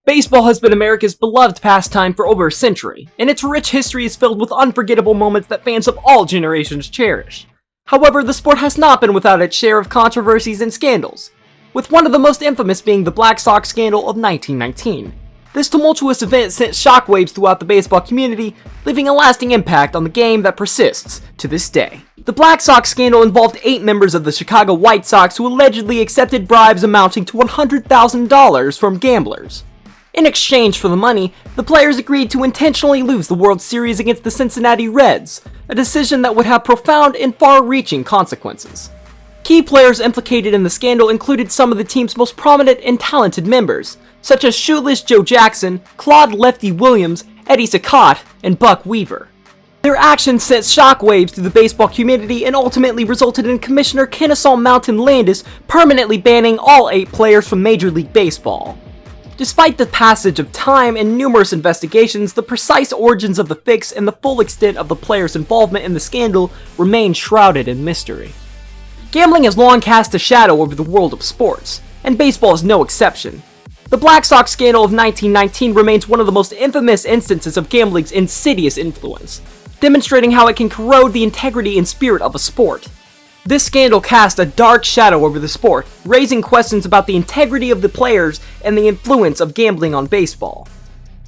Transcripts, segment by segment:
Baseball has been America's beloved pastime for over a century, and its rich history is filled with unforgettable moments that fans of all generations cherish. However, the sport has not been without its share of controversies and scandals, with one of the most infamous being the Black Sox Scandal of 1919. This tumultuous event sent shockwaves throughout the baseball community, leaving a lasting impact on the game that persists to this day. The Black Sox Scandal involved 8 members of the Chicago White Sox who allegedly accepted bribes amounting to $100,000 from gamblers. In exchange for the money, the players agreed to intentionally lose the World Series against the Cincinnati Reds, a decision that would have profound and far-reaching consequences. Key players implicated in the scandal included some of the team's most prominent and talented members, such as shoeless Joe Jackson, Claude Lefty Williams, Eddie Saccott, and Buck Weaver. Their actions sent shockwaves through the baseball community and ultimately resulted in Commissioner Kennesaw Mountain Landis permanently banning all 8 players from Major League Baseball. Despite the passage of time and numerous investigations, the precise origins of the fix and the full extent of the players' involvement in the scandal remain shrouded in mystery. Gambling has long cast a shadow over the world of sports, and baseball is no exception. The Black Sox Scandal of 1919 remains one of the most infamous instances of gambling's insidious influence, demonstrating how it can corrode the integrity and spirit of a sport. This scandal cast a dark shadow over the sport, raising questions about the integrity of the players and the influence of gambling on baseball.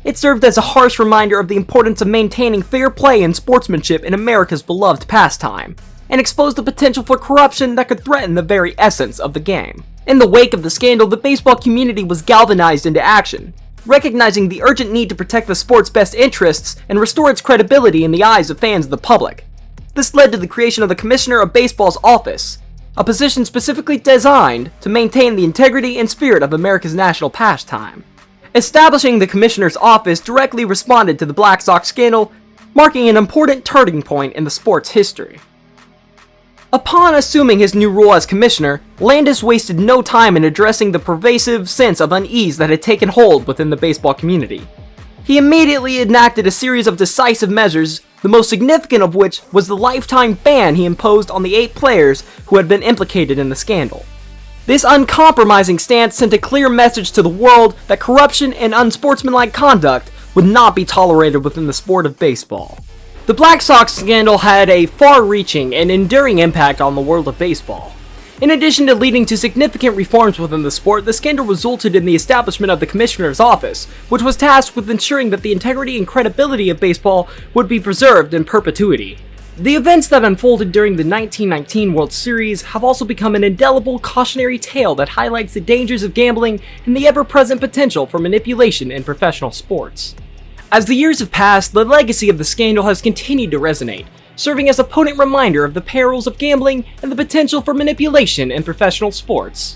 It served as a harsh reminder of the importance of maintaining fair play and sportsmanship in America's beloved pastime, and exposed the potential for corruption that could threaten the very essence of the game. In the wake of the scandal, the baseball community was galvanized into action, recognizing the urgent need to protect the sport's best interests and restore its credibility in the eyes of fans and the public. This led to the creation of the Commissioner of Baseball's office, a position specifically designed to maintain the integrity and spirit of America's national pastime. Establishing the Commissioner's office directly responded to the Black Sox Scandal, marking an important turning point in the sport's history. Upon assuming his new role as Commissioner, Landis wasted no time in addressing the pervasive sense of unease that had taken hold within the baseball community. He immediately enacted a series of decisive measures, the most significant of which was the lifetime ban he imposed on the 8 players who had been implicated in the scandal. This uncompromising stance sent a clear message to the world that corruption and unsportsmanlike conduct would not be tolerated within the sport of baseball. The Black Sox Scandal had a far-reaching and enduring impact on the world of baseball. In addition to leading to significant reforms within the sport, the scandal resulted in the establishment of the Commissioner's Office, which was tasked with ensuring that the integrity and credibility of baseball would be preserved in perpetuity. The events that unfolded during the 1919 World Series have also become an indelible cautionary tale that highlights the dangers of gambling and the ever-present potential for manipulation in professional sports. As the years have passed, the legacy of the scandal has continued to resonate, serving as a potent reminder of the perils of gambling and the potential for manipulation in professional sports.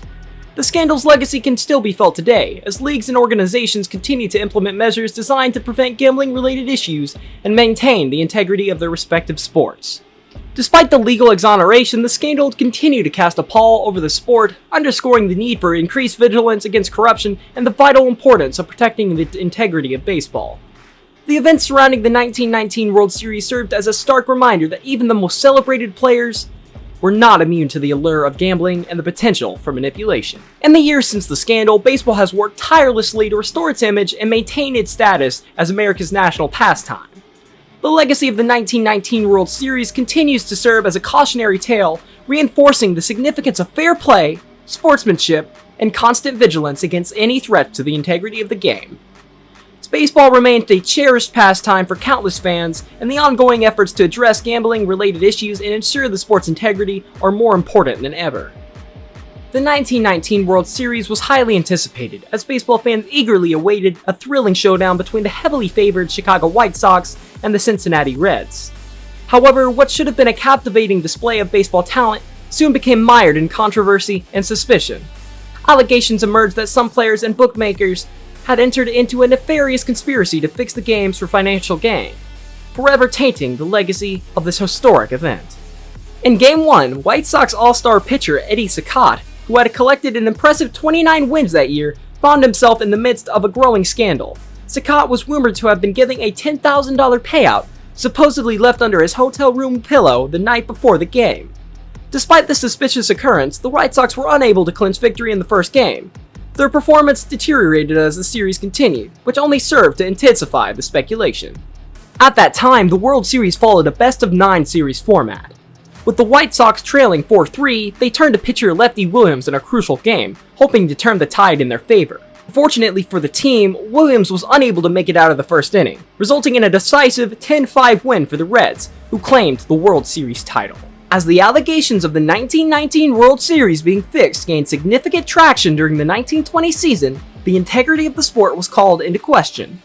The scandal's legacy can still be felt today, as leagues and organizations continue to implement measures designed to prevent gambling-related issues and maintain the integrity of their respective sports. Despite the legal exoneration, the scandal continued to cast a pall over the sport, underscoring the need for increased vigilance against corruption and the vital importance of protecting the integrity of baseball. The events surrounding the 1919 World Series served as a stark reminder that even the most celebrated players were not immune to the allure of gambling and the potential for manipulation. In the years since the scandal, baseball has worked tirelessly to restore its image and maintain its status as America's national pastime. The legacy of the 1919 World Series continues to serve as a cautionary tale, reinforcing the significance of fair play, sportsmanship, and constant vigilance against any threat to the integrity of the game. Baseball remains a cherished pastime for countless fans, and the ongoing efforts to address gambling-related issues and ensure the sport's integrity are more important than ever. The 1919 World Series was highly anticipated, as baseball fans eagerly awaited a thrilling showdown between the heavily favored Chicago White Sox and the Cincinnati Reds. However, what should have been a captivating display of baseball talent soon became mired in controversy and suspicion. Allegations emerged that some players and bookmakers had entered into a nefarious conspiracy to fix the games for financial gain, forever tainting the legacy of this historic event. In Game 1, White Sox All-Star pitcher Eddie Saccott, who had collected an impressive 29 wins that year, found himself in the midst of a growing scandal. Saccott was rumored to have been giving a $10,000 payout, supposedly left under his hotel room pillow the night before the game. Despite the suspicious occurrence, the White Sox were unable to clinch victory in the first game. Their performance deteriorated as the series continued, which only served to intensify the speculation. At that time, the World Series followed a best-of-9 series format. With the White Sox trailing 4-3, they turned to pitcher Lefty Williams in a crucial game, hoping to turn the tide in their favor. Fortunately for the team, Williams was unable to make it out of the first inning, resulting in a decisive 10-5 win for the Reds, who claimed the World Series title. As the allegations of the 1919 World Series being fixed gained significant traction during the 1920 season, the integrity of the sport was called into question.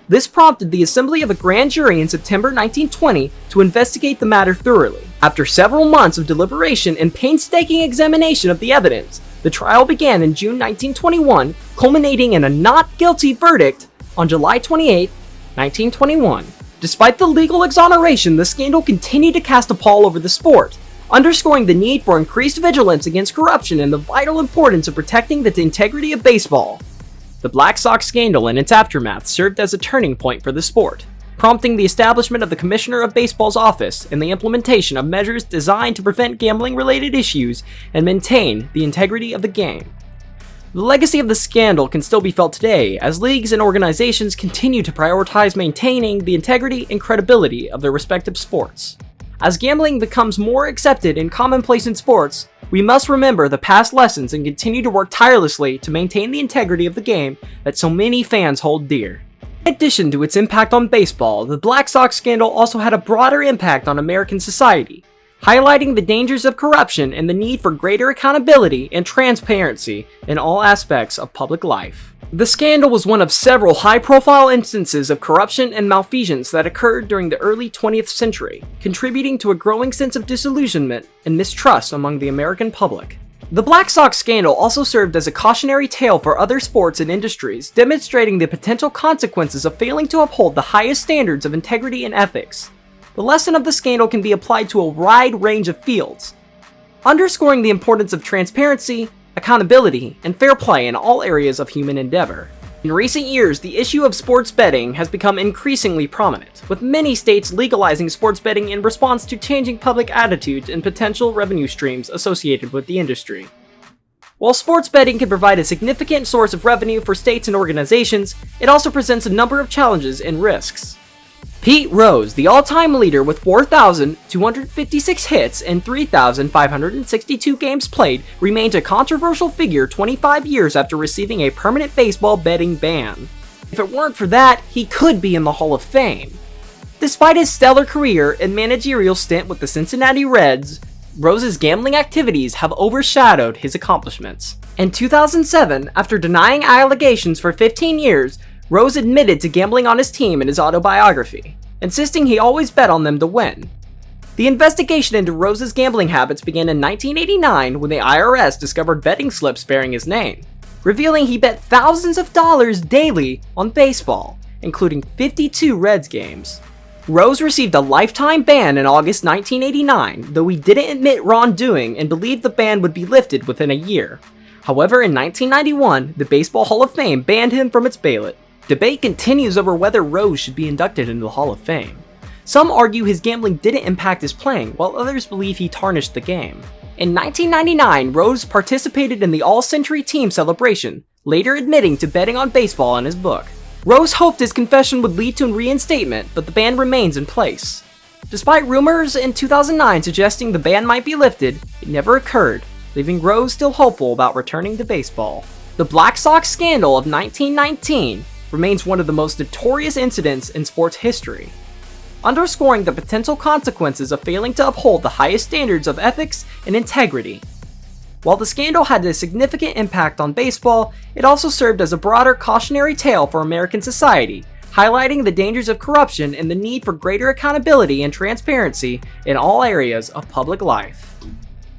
This prompted the assembly of a grand jury in September 1920 to investigate the matter thoroughly. After several months of deliberation and painstaking examination of the evidence, the trial began in June 1921, culminating in a not guilty verdict on July 28, 1921. Despite the legal exoneration, the scandal continued to cast a pall over the sport, underscoring the need for increased vigilance against corruption and the vital importance of protecting the integrity of baseball. The Black Sox Scandal and its aftermath served as a turning point for the sport, prompting the establishment of the Commissioner of Baseball's office and the implementation of measures designed to prevent gambling-related issues and maintain the integrity of the game. The legacy of the scandal can still be felt today, as leagues and organizations continue to prioritize maintaining the integrity and credibility of their respective sports. As gambling becomes more accepted and commonplace in sports, we must remember the past lessons and continue to work tirelessly to maintain the integrity of the game that so many fans hold dear. In addition to its impact on baseball, the Black Sox Scandal also had a broader impact on American society, highlighting the dangers of corruption and the need for greater accountability and transparency in all aspects of public life. The scandal was one of several high-profile instances of corruption and malfeasance that occurred during the early 20th century, contributing to a growing sense of disillusionment and mistrust among the American public. The Black Sox Scandal also served as a cautionary tale for other sports and industries, demonstrating the potential consequences of failing to uphold the highest standards of integrity and ethics. The lesson of the scandal can be applied to a wide range of fields, underscoring the importance of transparency, accountability, and fair play in all areas of human endeavor. In recent years, the issue of sports betting has become increasingly prominent, with many states legalizing sports betting in response to changing public attitudes and potential revenue streams associated with the industry. While sports betting can provide a significant source of revenue for states and organizations, it also presents a number of challenges and risks. Pete Rose, the all-time leader with 4,256 hits and 3,562 games played, remains a controversial figure 25 years after receiving a permanent baseball betting ban. If it weren't for that, he could be in the Hall of Fame. Despite his stellar career and managerial stint with the Cincinnati Reds, Rose's gambling activities have overshadowed his accomplishments. In 2007, after denying allegations for 15 years, Rose admitted to gambling on his team in his autobiography, insisting he always bet on them to win. The investigation into Rose's gambling habits began in 1989 when the IRS discovered betting slips bearing his name, revealing he bet thousands of dollars daily on baseball, including 52 Reds games. Rose received a lifetime ban in August 1989, though he didn't admit wrongdoing and believed the ban would be lifted within a year. However, in 1991, the Baseball Hall of Fame banned him from its ballot. Debate continues over whether Rose should be inducted into the Hall of Fame. Some argue his gambling didn't impact his playing, while others believe he tarnished the game. In 1999, Rose participated in the All-Century Team celebration, later admitting to betting on baseball in his book. Rose hoped his confession would lead to a reinstatement, but the ban remains in place. Despite rumors in 2009 suggesting the ban might be lifted, it never occurred, leaving Rose still hopeful about returning to baseball. The Black Sox Scandal of 1919 remains one of the most notorious incidents in sports history, underscoring the potential consequences of failing to uphold the highest standards of ethics and integrity. While the scandal had a significant impact on baseball, it also served as a broader cautionary tale for American society, highlighting the dangers of corruption and the need for greater accountability and transparency in all areas of public life.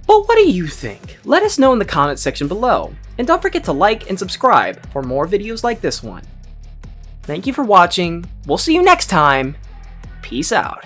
But what do you think? Let us know in the comments section below, and don't forget to like and subscribe for more videos like this one. Thank you for watching, we'll see you next time, peace out.